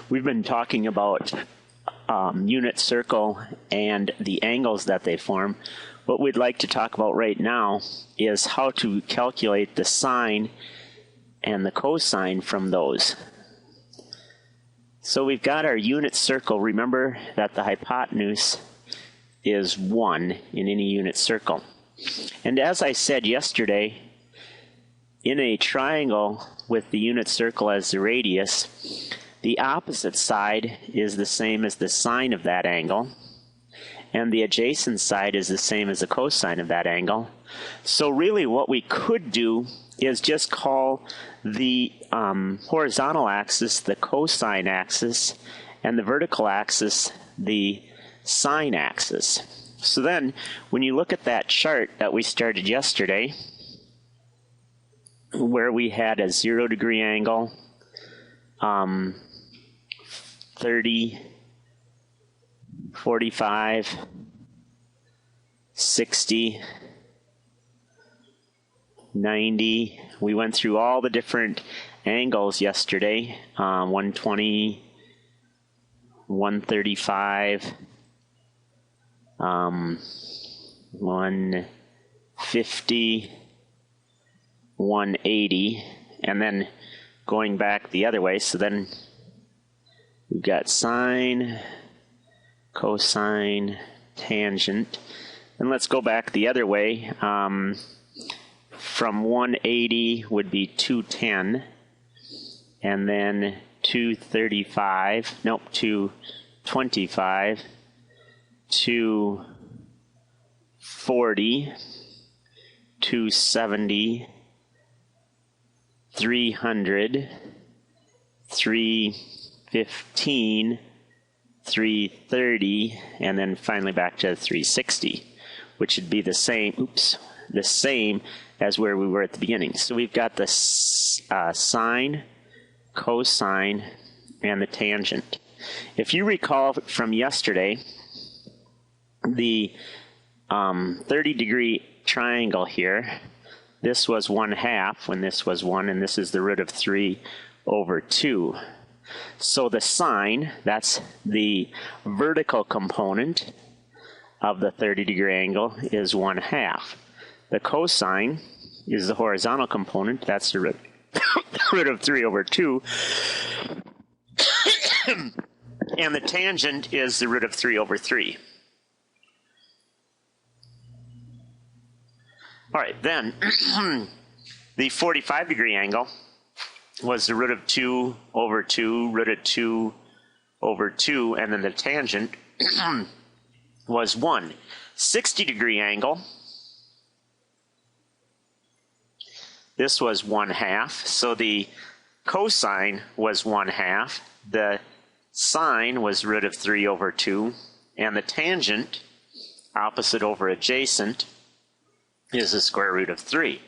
We've been talking about unit circle and the angles that they form. What we'd like to talk about right now is how to calculate the sine and the cosine from those. So we've got our unit circle. Remember that the hypotenuse is 1 in any unit circle. And as I said yesterday, in a triangle with the unit circle as the radius, the opposite side is the same as the sine of that angle, and the adjacent side is the same as the cosine of that angle. So really what we could do is just call the horizontal axis the cosine axis and the vertical axis the sine axis. So then when you look at that chart that we started yesterday, where we had a 0-degree angle, 30, 45, 60, 90. We went through all the different angles yesterday, 120, 135, 150, 180, and then going back the other way. So then we've got sine, cosine, tangent. And let's go back the other way. From 180 would be 210, and then 235, nope, 225, 240, 270, 300, 315, 330, and then finally back to 360, which would be the same, the same as where we were at the beginning. So we've got the sine, cosine, and the tangent. If you recall from yesterday, the 30-degree triangle here, this was 1/2 when this was 1, and this is the root of 3 over 2. So the sine, that's the vertical component of the 30-degree angle, is 1/2. The cosine is the horizontal component, that's the root, root of 3 over 2. And the tangent is the root of 3 over 3. All right, then the 45-degree angle was the root of 2 over 2, root of 2 over 2, and then the tangent was 1. 60-degree angle, this was 1/2, so the cosine was 1/2, the sine was root of 3 over 2, and the tangent, opposite over adjacent, is the square root of 3.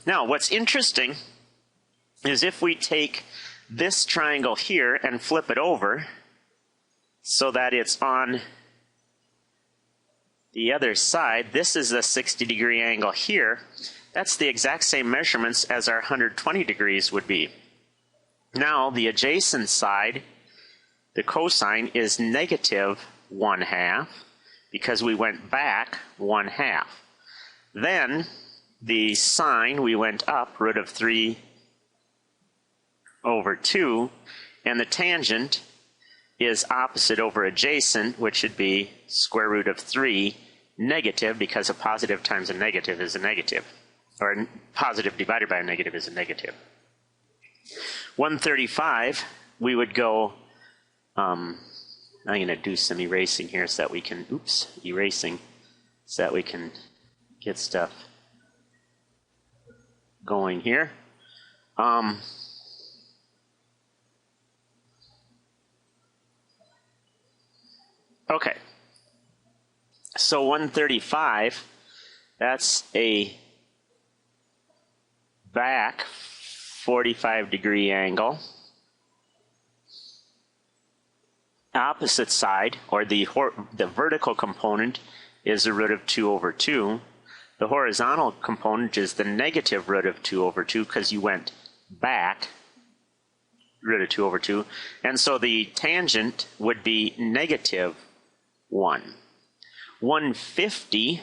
Now, what's interesting is if we take this triangle here and flip it over so that it's on the other side, this is a 60-degree angle here. That's the exact same measurements as our 120 degrees would be. Now, the adjacent side, the cosine, is negative 1/2 because we went back 1/2. Then, the sine, we went up, root of 3 over 2, and the tangent is opposite over adjacent, which should be square root of 3 negative, because a positive times a negative is a negative, or a positive divided by a negative is a negative. 135, we would go, I'm going to do some erasing here so that we can, erasing, so that we can get stuff going here. Okay, so 135, that's a back 45-degree angle. Opposite side, or the vertical component, is the root of 2 over 2. The horizontal component is the negative root of 2 over 2 because you went back root of 2 over 2. And so the tangent would be negative 1. 150,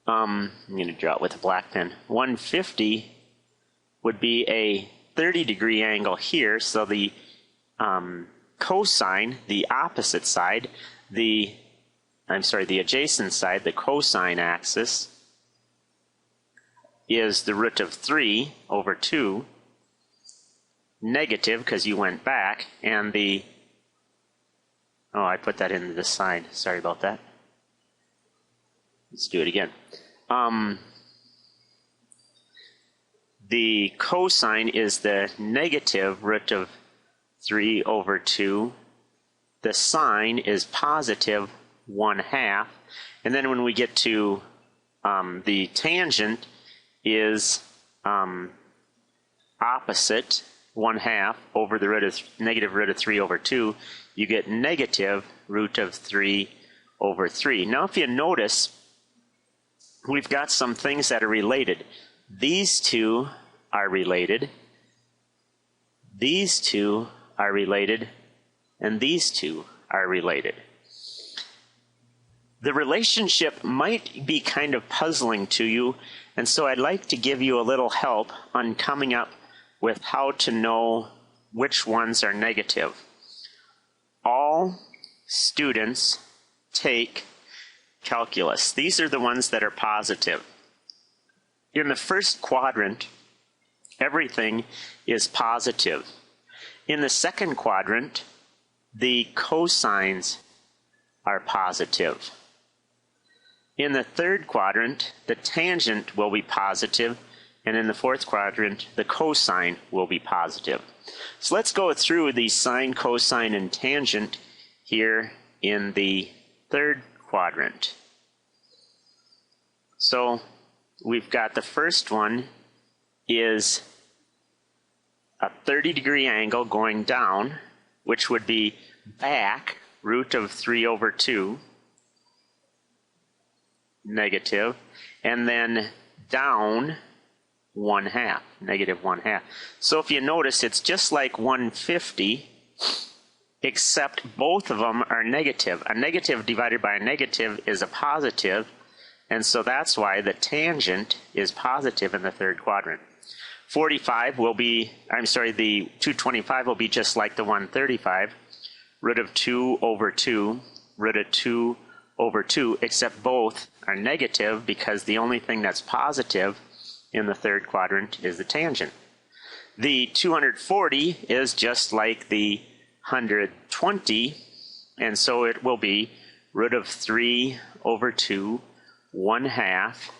I'm going to draw it with a black pen. 150 would be a 30-degree angle here, so the cosine, the opposite side, the adjacent side, the cosine axis, is the root of 3 over 2, negative because you went back, and the, oh, I put that into the side. Sorry about that. Let's do it again. The cosine is the negative root of 3 over 2. The sine is positive 1/2. And then when we get to the tangent is opposite 1/2 over the negative root of 3 over 2. You get negative root of 3 over 3. Now if you notice, we've got some things that are related. These two are related, these two are related, and these two are related. The relationship might be kind of puzzling to you, and so I'd like to give you a little help on coming up with how to know which ones are negative. All students take calculus. These are the ones that are positive. In the first quadrant, everything is positive. In the second quadrant, the cosines are positive. In the third quadrant, the tangent will be positive, and in the fourth quadrant, the cosine will be positive. So let's go through the sine, cosine, and tangent here in the third quadrant. So we've got the first one is a 30-degree angle going down, which would be back root of 3 over 2, negative, and then down 1/2, negative 1/2. So if you notice, it's just like 150, except both of them are negative. A negative divided by a negative is a positive, and so that's why the tangent is positive in the third quadrant. 45 will be, the 225 will be just like the 135, root of 2 over 2, root of 2 over 2, except both are negative because the only thing that's positive in the third quadrant is the tangent. The 240 is just like the 120, and so it will be root of 3 over 2, 1/2,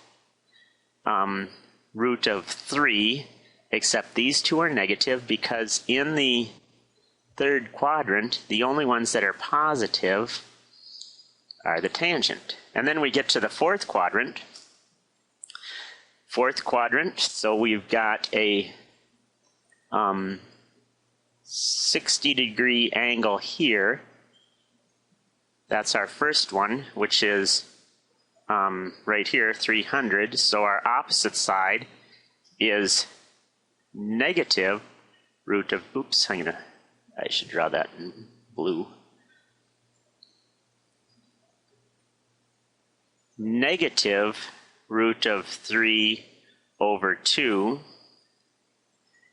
root of 3, except these two are negative because in the third quadrant, the only ones that are positive are the tangent. And then we get to the fourth quadrant. Fourth quadrant, so we've got a 60-degree angle here. That's our first one, which is right here, 300. So our opposite side is negative root of, oops, I should draw that in blue. Negative root of 3 over 2,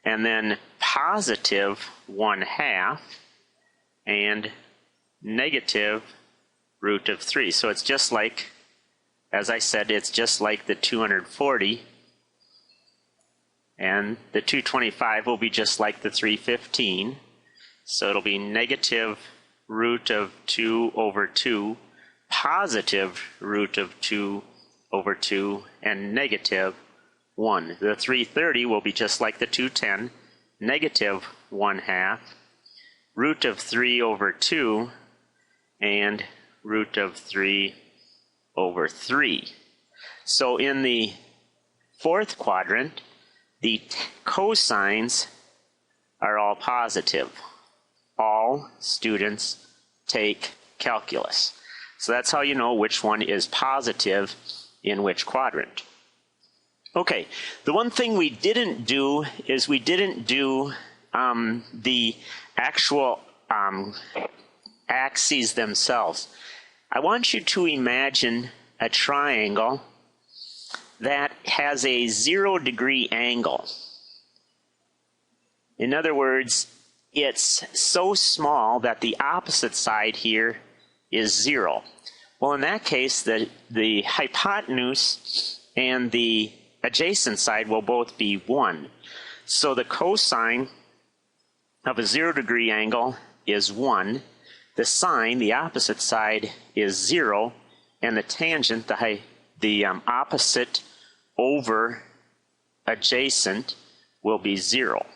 and then positive 1/2, and negative root of 3. So it's just like, as I said, it's just like the 240, and the 225 will be just like the 315. So it'll be negative root of 2 over 2, positive root of 2 over 2, and negative 1. The 330 will be just like the 210, negative 1/2, root of 3 over 2, and root of 3 over 3. So in the fourth quadrant, the cosines are all positive. All students take calculus. So that's how you know which one is positive in which quadrant. Okay, the one thing we didn't do is we didn't do the actual axes themselves. I want you to imagine a triangle that has a 0-degree angle. In other words, it's so small that the opposite side here is 0. Well, in that case, the hypotenuse and the adjacent side will both be 1. So the cosine of a 0-degree angle is 1. The sine, the opposite side, is 0. And the tangent, the opposite over adjacent, will be 0.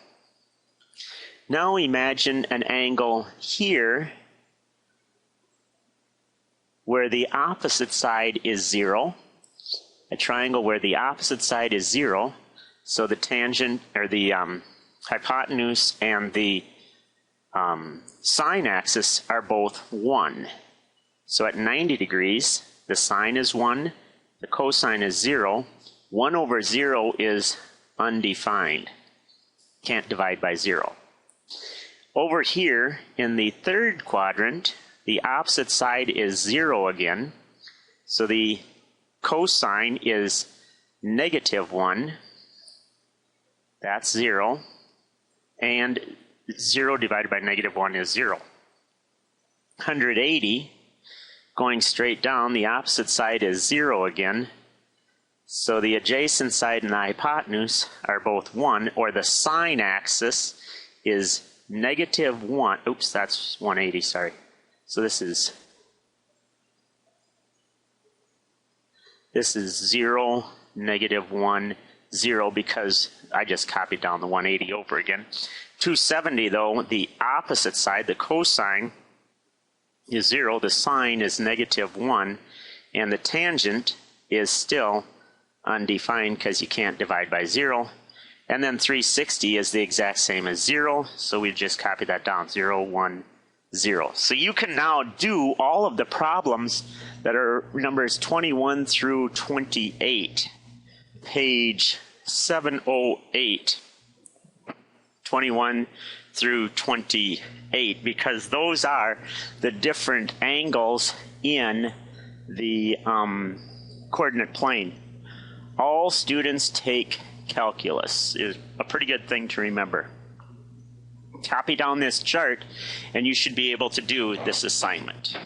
Now imagine an angle here where the opposite side is 0. A triangle where the opposite side is 0, so the tangent, or the hypotenuse and the sine axis are both 1. So at 90 degrees, the sine is 1, the cosine is 0. 1 over 0 is undefined. Can't divide by 0. Over here, in the third quadrant, the opposite side is 0 again, so the cosine is -1, that's 0, and 0 divided by -1 is 0. 180, going straight down, the opposite side is 0 again, so the adjacent side and the hypotenuse are both 1, or the sine axis is -1, oops, that's 180, sorry. So this is 0, -1, 0, because I just copied down the 180 over again. 270, though, the opposite side, the cosine, is 0, the sine is -1, and the tangent is still undefined because you can't divide by 0. And then 360 is the exact same as 0, so we just copy that down, 0, 1, 0. So you can now do all of the problems that are numbers 21 through 28, page 708, 21 through 28, because those are the different angles in the coordinate plane. All students take calculus. Is a pretty good thing to remember. Copy down this chart and you should be able to do this assignment.